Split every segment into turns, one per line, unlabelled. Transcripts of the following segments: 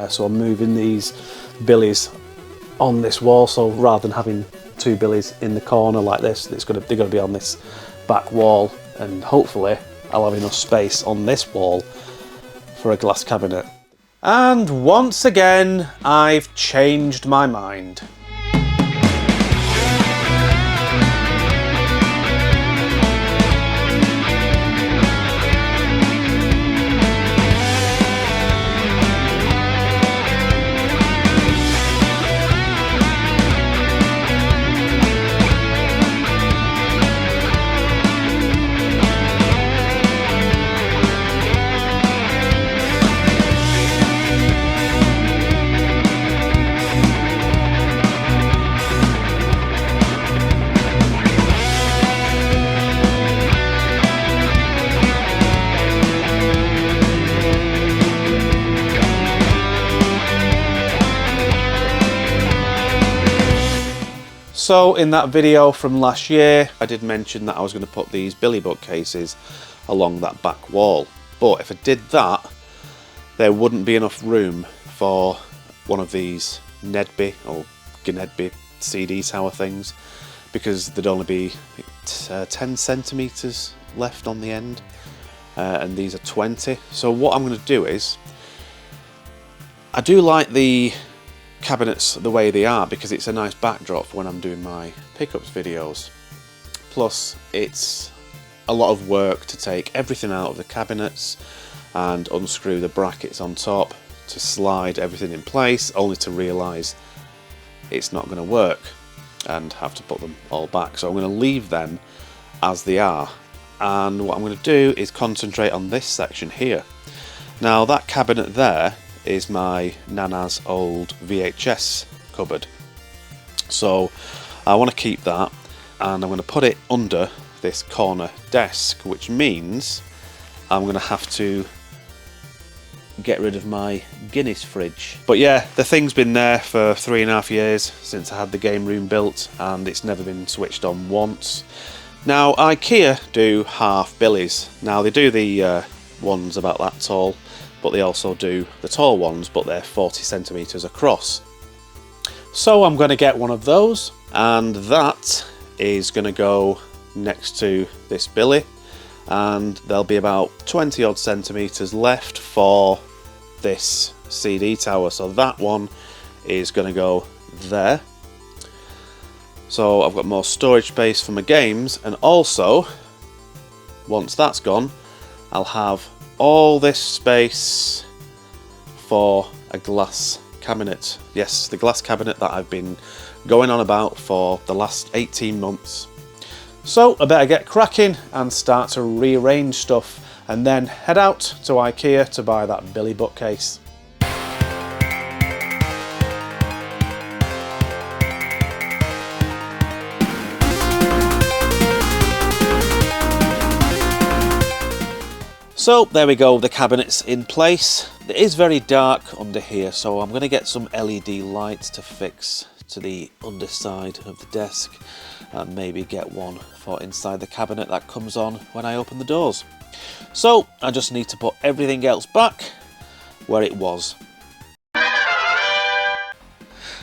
So I'm moving these billies on this wall, so rather than having two billies in the corner like this, they're going to be on this back wall, and hopefully I'll have enough space on this wall for a glass cabinet. And once again, I've changed my mind. So in that video from last year, I did mention that I was going to put these billy bookcases along that back wall. But if I did that, there wouldn't be enough room for one of these Nedby or Gnedby CD tower things, because there'd only be 10 centimetres left on the end, and these are 20. So what I'm going to do is, I do like the cabinets the way they are because it's a nice backdrop for when I'm doing my pickups videos. Plus it's a lot of work to take everything out of the cabinets and unscrew the brackets on top to slide everything in place, only to realise it's not going to work and have to put them all back. So I'm going to leave them as they are, and what I'm going to do is concentrate on this section here. Now that cabinet there is my Nana's old VHS cupboard, so I want to keep that, and I'm going to put it under this corner desk, which means I'm going to have to get rid of my Guinness fridge. But yeah, the thing's been there for 3.5 years since I had the game room built, and it's never been switched on once. Now Ikea do half billies. Now they do the ones about that tall, but they also do the tall ones, but they're 40 centimetres across. So I'm going to get one of those, and that is going to go next to this billy, and there'll be about 20 odd centimetres left for this CD tower, so that one is going to go there. So I've got more storage space for my games, and also once that's gone, I'll have all this space for a glass cabinet. Yes, the glass cabinet that I've been going on about for the last 18 months. So I better get cracking and start to rearrange stuff, and then head out to Ikea to buy that billy bookcase. So there we go, the cabinet's in place. It is very dark under here, so I'm going to get some LED lights to fix to the underside of the desk, and maybe get one for inside the cabinet that comes on when I open the doors. So I just need to put everything else back where it was.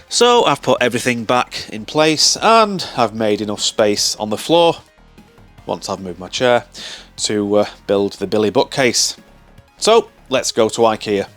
So I've put everything back in place, and I've made enough space on the floor, once I've moved my chair, to build the billy bookcase. So let's go to Ikea.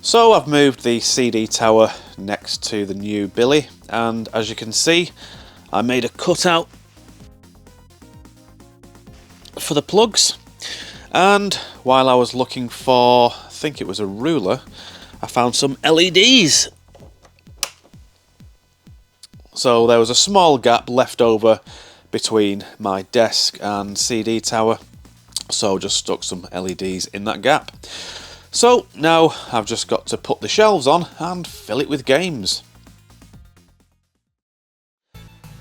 So I've moved the CD tower next to the new Billy, and as you can see, I made a cutout for the plugs. And while I was looking for, I think it was a ruler, I found some LEDs. So there was a small gap left over between my desk and CD tower, so just stuck some LEDs in that gap. So now I've just got to put the shelves on and fill it with games.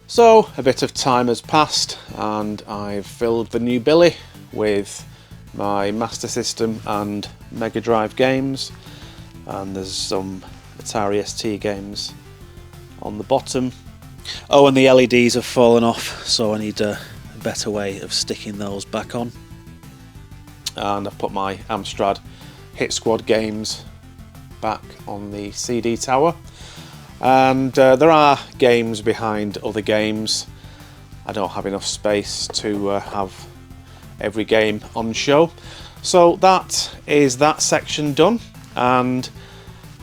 So a bit of time has passed and I've filled the new Billy with my Master System and Mega Drive games, and there's some Atari ST games on the bottom. Oh, and the LEDs have fallen off, so I need a better way of sticking those back on. And I've put my Amstrad Hit Squad games back on the CD tower, and there are games behind other games. I don't have enough space to have every game on show, so that is that section done, and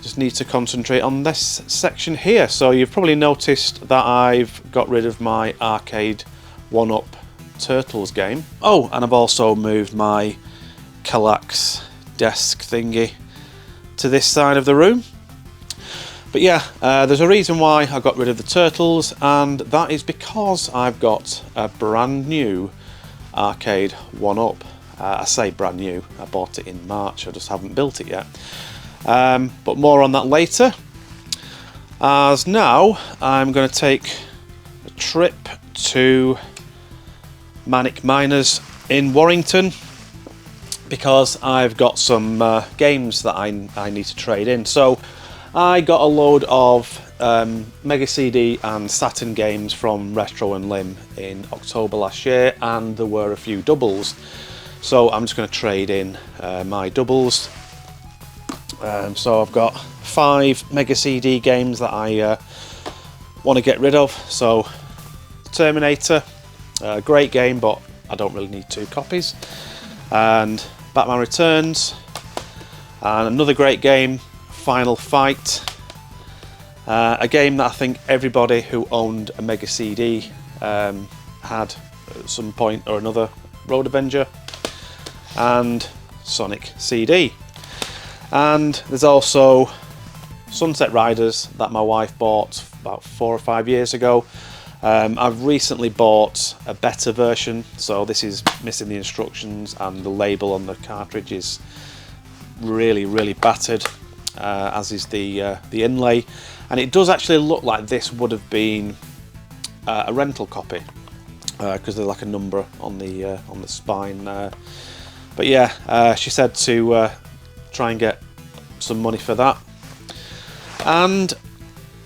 just need to concentrate on this section here. So you've probably noticed that I've got rid of my arcade 1-up Turtles game. Oh, and I've also moved my Kallax desk thingy to this side of the room. But yeah, there's a reason why I got rid of the Turtles, and that is because I've got a brand new arcade 1-up. I say brand new, I bought it in March, I just haven't built it yet. But more on that later, as now I'm going to take a trip to Manic Minors in Warrington, because I've got some games that I need to trade in. So I got a load of Mega CD and Saturn games from Retro and Lim in October last year, and there were a few doubles. So I'm just going to trade in my doubles. So I've got 5 Mega CD games that I want to get rid of. So Terminator, great game, but I don't really need 2 copies. And Batman Returns, and another great game, Final Fight, a game that I think everybody who owned a Mega CD had at some point or another, Road Avenger, and Sonic CD. And there's also Sunset Riders that my wife bought about 4 or 5 years ago. I've recently bought a better version, so this is missing the instructions, and the label on the cartridge is really battered, as is the inlay, and it does actually look like this would have been a rental copy, because there's like a number on the spine. But yeah, she said to try and get some money for that. And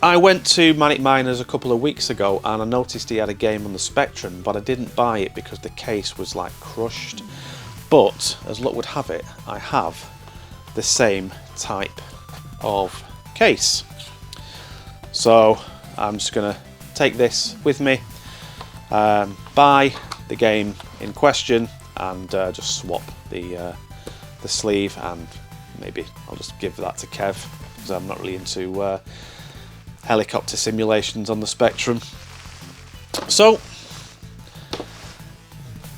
I went to Manic Minors a couple of weeks ago, and I noticed he had a game on the Spectrum, but I didn't buy it because the case was like crushed. But as luck would have it, I have the same type of case. So I'm just gonna take this with me, buy the game in question, and just swap the sleeve, and maybe I'll just give that to Kev, because I'm not really into helicopter simulations on the Spectrum. So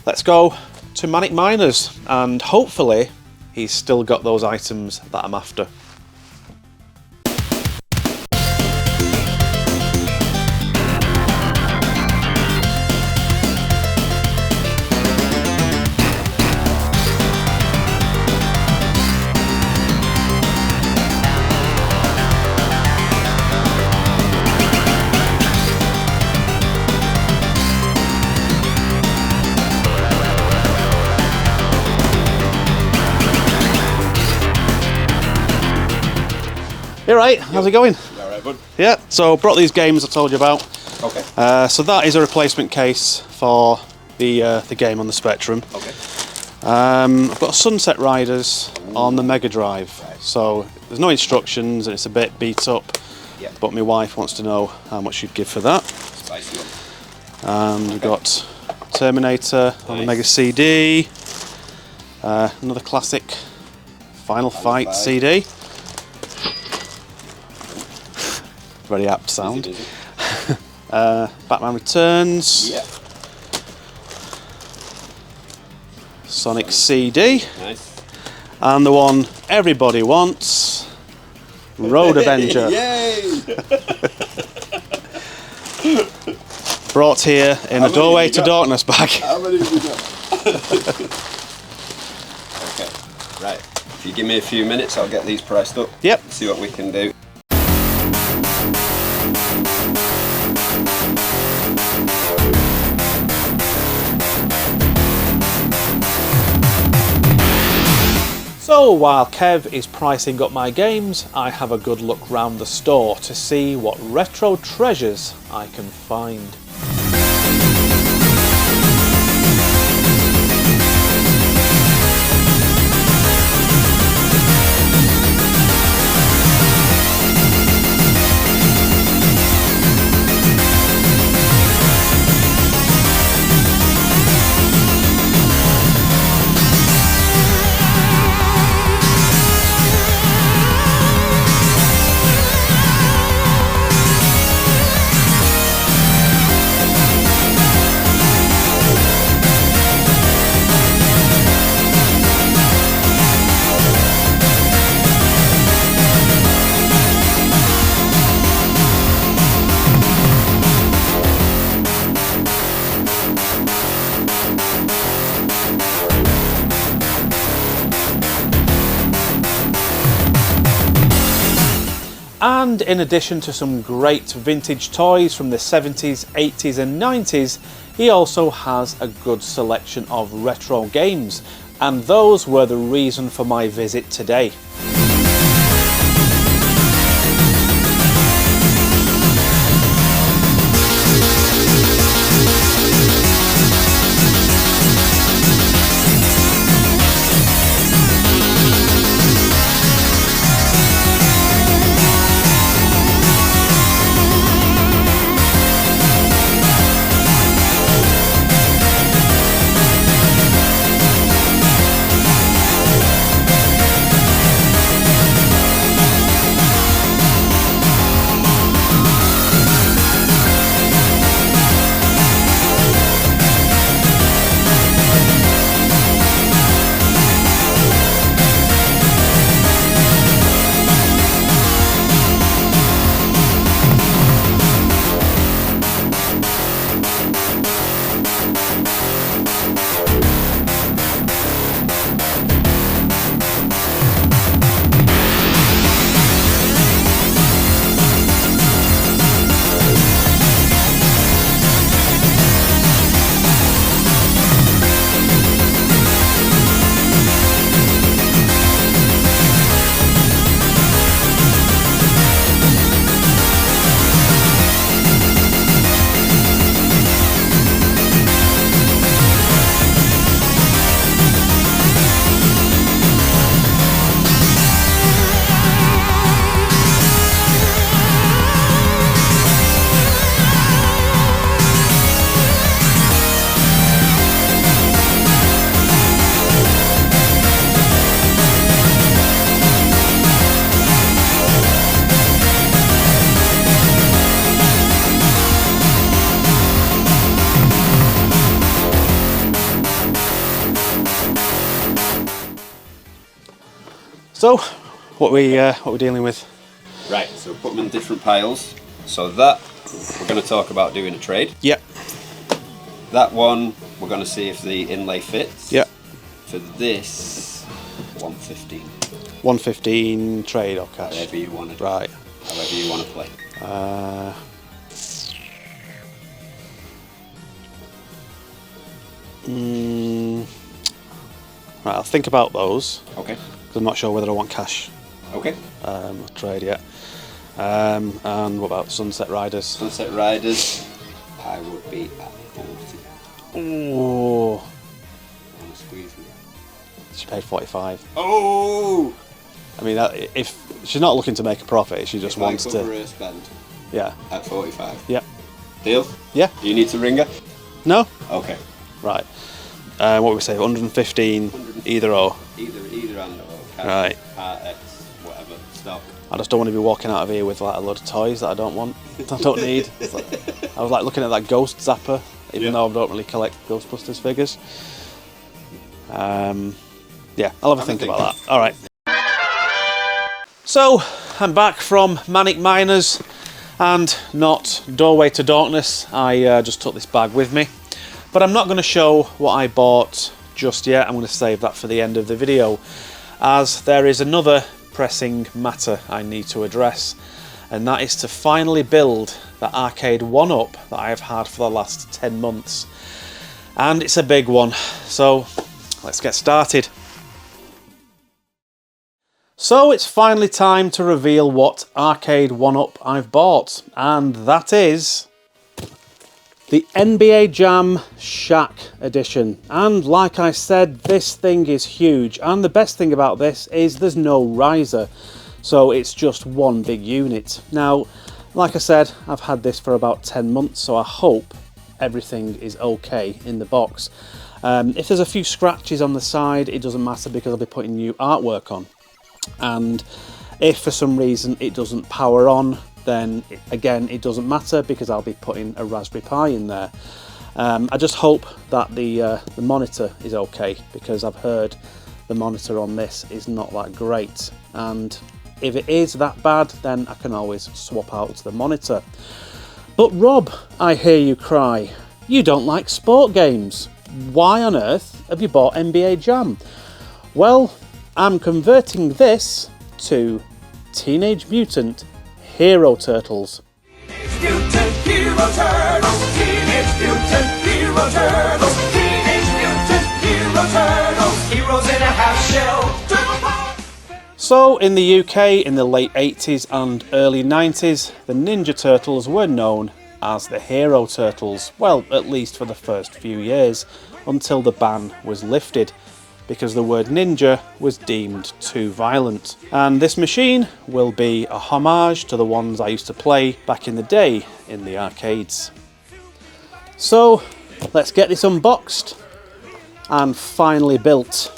let's go to Manic Minors, and hopefully he's still got those items that I'm after. You alright? How's it going?
Alright, bud.
Yeah, so brought these games I told you about.
Okay.
So that is a replacement case for the game on the Spectrum.
Okay.
I've got Sunset Riders on the Mega Drive.
Right.
So there's no instructions and it's a bit beat up.
Yeah.
But my wife wants to know how much you'd give for that.
Spicy one.
And we've got Terminator on the Mega CD. Another classic Final Fight CD. Very apt sound.
Is it?
Batman Returns.
Yeah.
Sonic CD.
Nice.
And the one everybody wants, Road Avenger.
Yay!
Brought here in a Doorway to Darkness bag.
How many have you got? Okay, right. If you give me a few minutes, I'll get these priced up.
Yep.
See what we can do.
So while Kev is pricing up my games, I have a good look round the store to see what retro treasures I can find. And in addition to some great vintage toys from the 70s, 80s and 90s, he also has a good selection of retro games, and those were the reason for my visit today. So, what we dealing with?
Right, so put them in different piles. So that, we're going to talk about doing a trade.
Yep.
That one, we're going to see if the inlay fits.
Yep.
For this, 115.
115 trade or cash?
Whatever you want to do.
Right.
However you want to play.
Right, I'll think about those.
Okay.
Because I'm not sure whether I want cash.
Okay.
Trade yet. And what about Sunset Riders?
Sunset Riders, I would be at 40.
Oh.
Want to squeeze me?
She paid 45.
Oh!
I mean, if she's not looking to make a profit, she just wants to.
Her spend.
Yeah.
At 45.
Yep.
Deal?
Yeah.
Do you need to ring her?
No.
Okay.
Right. What would we say? 115. Either or.
Either and or. Cash,
Right.
RX, whatever. stock.
I just don't want to be walking out of here with like a load of toys that I don't want, I don't need. I was like looking at that ghost zapper, even though I don't really collect Ghostbusters figures. Yeah, I'll have a think about that. All right. So, I'm back from Manic Minors, and not Doorway to Darkness. I just took this bag with me. But I'm not going to show what I bought just yet. I'm going to save that for the end of the video, as there is another pressing matter I need to address, and that is to finally build that arcade 1-up that I have had for the last 10 months. And it's a big one, so let's get started. So it's finally time to reveal what arcade 1-up I've bought, and that is the NBA Jam Shaq edition. And like I said, this thing is huge, and the best thing about this is there's no riser, so it's just one big unit. Now, like I said, I've had this for about 10 months, so I hope everything is okay in the box. If there's a few scratches on the side, it doesn't matter because I'll be putting new artwork on. And if for some reason it doesn't power on, then again it doesn't matter because I'll be putting a Raspberry Pi in there. I just hope that the monitor is okay, because I've heard the monitor on this is not that great, and if it is that bad, then I can always swap out the monitor. But Rob, I hear you cry, you don't like sport games. Why on earth have you bought NBA Jam? Well, I'm converting this to Teenage Mutant Hero Turtles.
Teenage Mutant Hero Turtles, Teenage Mutant Hero Turtles, Teenage Mutant Hero Turtles, heroes in a half shell.
So in the UK in the late 80s and early 90s, the Ninja Turtles were known as the Hero Turtles, well, at least for the first few years, until the ban was lifted, because the word ninja was deemed too violent. And this machine will be a homage to the ones I used to play back in the day in the arcades. So let's get this unboxed and finally built.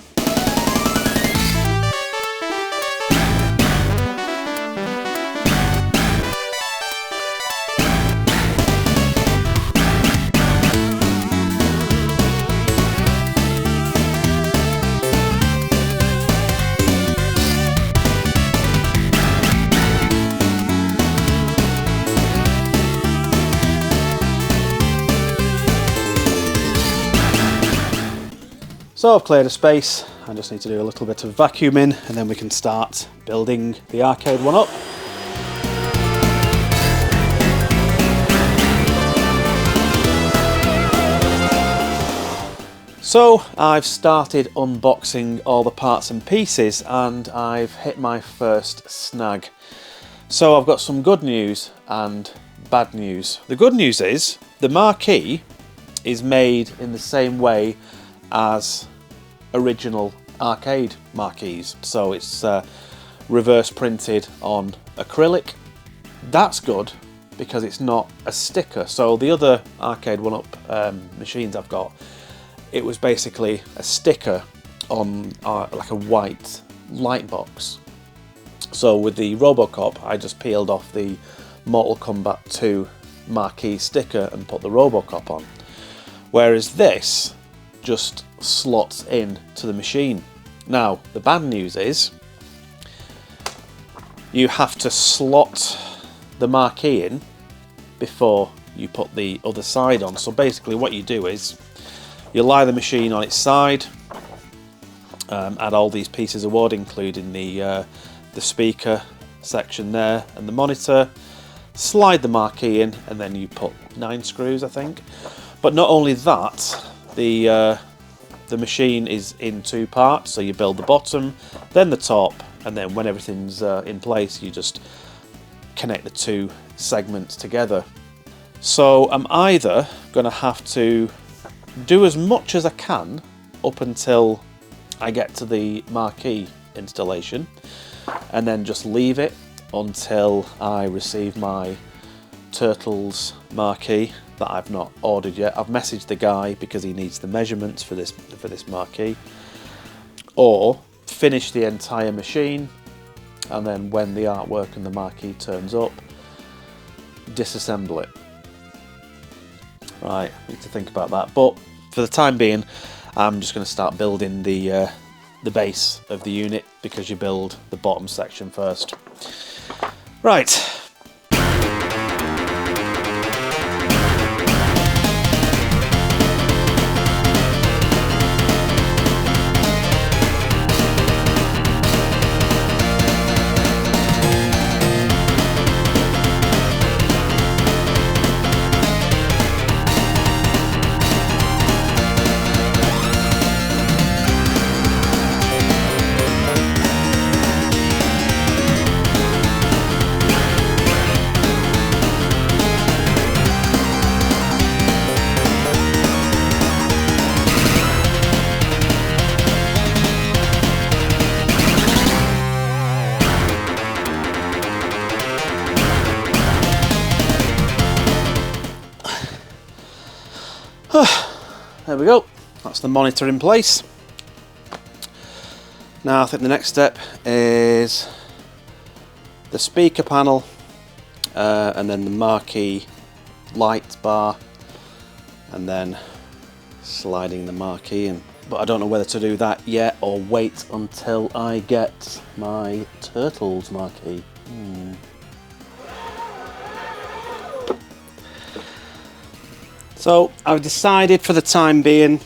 So I've cleared a space, I just need to do a little bit of vacuuming and then we can start building the arcade 1-up. So I've started unboxing all the parts and pieces, and I've hit my first snag. So I've got some good news and bad news. The good news is the marquee is made in the same way as original arcade marquees, so it's reverse printed on acrylic. That's good because it's not a sticker. So the other arcade 1-up machines I've got, it was basically a sticker on like a white light box. So with the Robocop, I just peeled off the Mortal Kombat 2 marquee sticker and put the Robocop on, whereas this just slots in to the machine. Now the bad news is you have to slot the marquee in before you put the other side on. So basically what you do is you lie the machine on its side, add all these pieces of wood including the speaker section there and the monitor, slide the marquee in, and then you put 9 screws I think. But not only that, the machine is in 2 parts, so you build the bottom, then the top, and then when everything's in place you just connect the 2 segments together. So I'm either going to have to do as much as I can up until I get to the marquee installation, and then just leave it until I receive my Turtles marquee that I've not ordered yet. I've messaged the guy because he needs the measurements for this marquee, or finish the entire machine and then when the artwork and the marquee turns up, disassemble it. Right, need to think about that, but for the time being I'm just going to start building the base of the unit, because you build the bottom section first. Right. There we go, that's the monitor in place. Now I think the next step is the speaker panel, and then the marquee light bar, and then sliding the marquee in. But I don't know whether to do that yet or wait until I get my Turtles marquee. So I've decided for the time being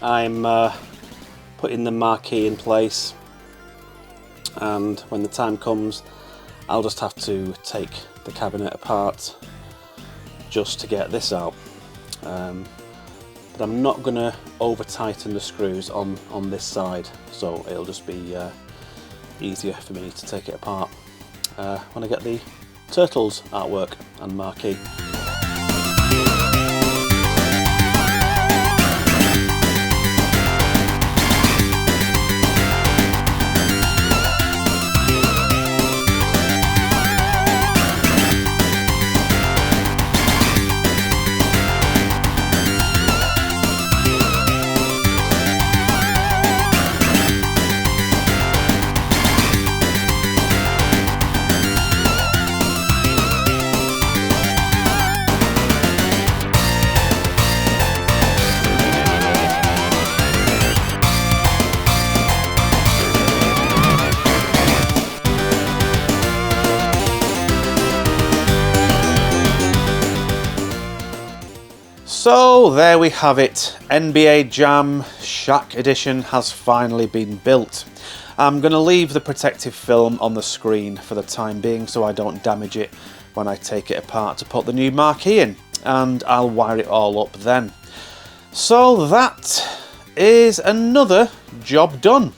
I'm putting the marquee in place, and when the time comes I'll just have to take the cabinet apart just to get this out. But I'm not going to over tighten the screws on this side, so it'll just be easier for me to take it apart when I get the Turtles artwork and marquee. So there we have it, NBA Jam Shaq Edition has finally been built. I'm going to leave the protective film on the screen for the time being so I don't damage it when I take it apart to put the new marquee in, and I'll wire it all up then. So that is another job done.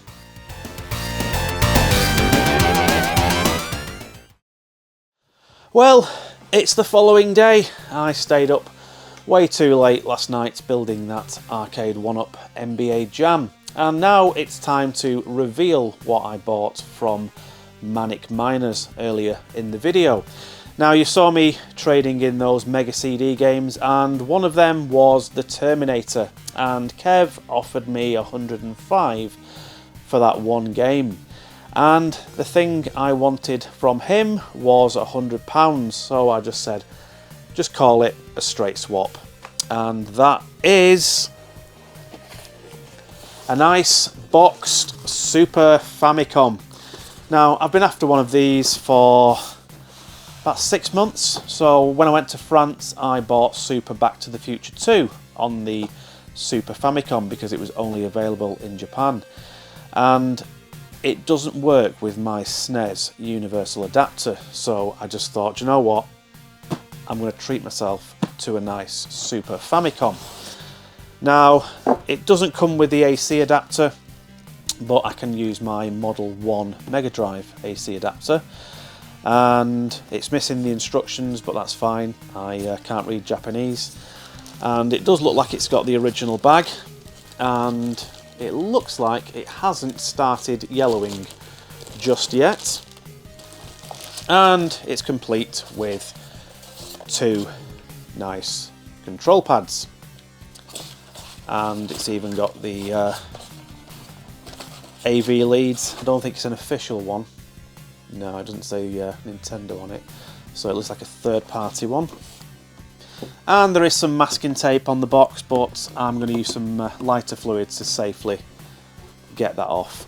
Well, it's the following day. I stayed up way too late last night building that arcade 1-up NBA Jam, and now it's time to reveal what I bought from Manic Minors earlier in the video. Now, you saw me trading in those Mega CD games, and one of them was the Terminator, and Kev offered me 105 for that one game, and the thing I wanted from him was £100, so I just said just call it a straight swap, and that is a nice boxed Super Famicom. Now, I've been after one of these for about 6 months, so when I went to France I bought Super Back to the Future 2 on the Super Famicom because it was only available in Japan, and it doesn't work with my SNES universal adapter, so I just thought, you know what, I'm going to treat myself to a nice Super Famicom. Now, it doesn't come with the AC adapter, but I can use my Model 1 Mega Drive AC adapter, and it's missing the instructions, but that's fine, I can't read Japanese, and it does look like it's got the original bag, and it looks like it hasn't started yellowing just yet, and it's complete with 2 nice control pads, and it's even got the AV leads. I don't think it's an official one, No, it doesn't say Nintendo on it, so it looks like a third-party one. And there is some masking tape on the box, but I'm going to use some lighter fluid to safely get that off.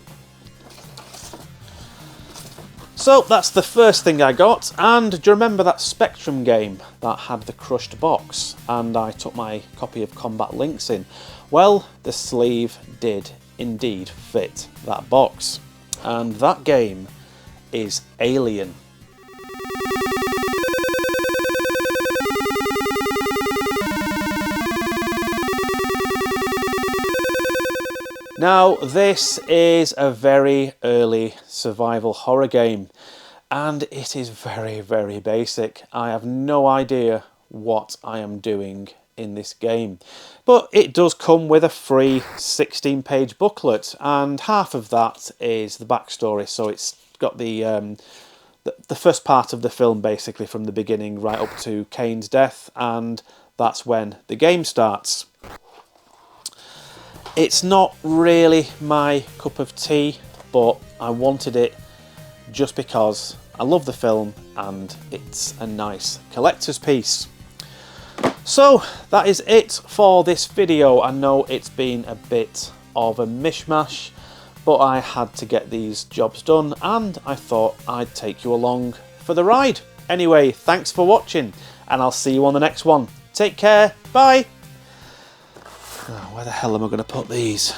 So that's the first thing I got, and do you remember that Spectrum game that had the crushed box and I took my copy of Combat Links in? Well, the sleeve did indeed fit that box, and that game is Alien. Now, this is a very early survival horror game, and it is very, very basic. I have no idea what I am doing in this game, but it does come with a free 16-page booklet, and half of that is the backstory. So it's got the first part of the film, basically from the beginning right up to Kane's death, and that's when the game starts. It's not really my cup of tea, but I wanted it just because I love the film and it's a nice collector's piece. So that is it for this video. I know it's been a bit of a mishmash, but I had to get these jobs done and I thought I'd take you along for the ride. Anyway, thanks for watching and I'll see you on the next one. Take care, bye! Oh, where the hell am I going to put these?